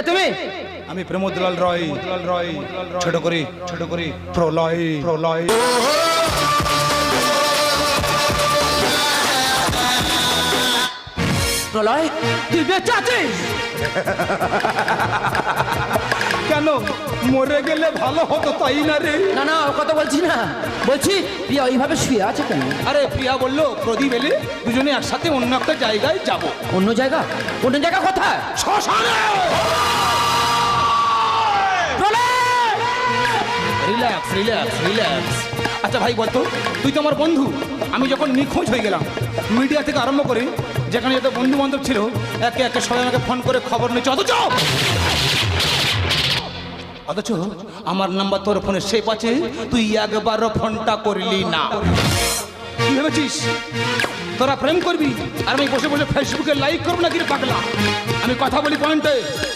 তুমি? আমি প্রমোদলাল রয়, ছোট করে প্রলয়। প্রলয়, তুই বেঁচে আছিস? কেন মরে গেলে ভালো হতো তাই না রে? না না, ও কথা বলছি না, বলছি প্রিয়া ওইভাবে শুয়ে আছে কেন? আরে প্রিয়া বললো প্রদীপ এলে দুজনে একসাথে অন্য একটা জায়গায় যাব। অন্য জায়গা? অন্য জায়গা কোথায়? শ্মশানে। রিল্যাক্স। আচ্ছা ভাই বলতো, তুই তো আমার বন্ধু। আমি যখন নিখোঁজ হয়ে গেলাম, মিডিয়া থেকে আরম্ভ করে যেখানে যত বন্ধু বান্ধব ছিল, একে একে সবাই আমাকে ফোন করে খবর নিচ্ছে। অথচ আমার নাম্বার তোর ফোনে সেভ আছে, তুই একবারও ফোনটা করলি না। কি ভেবেছিস তোরা প্রেম করবি আর আমি বসে বসে ফেসবুকে লাইক করবো না? কি পাগলা? আমি কথা বলি পয়েন্টে।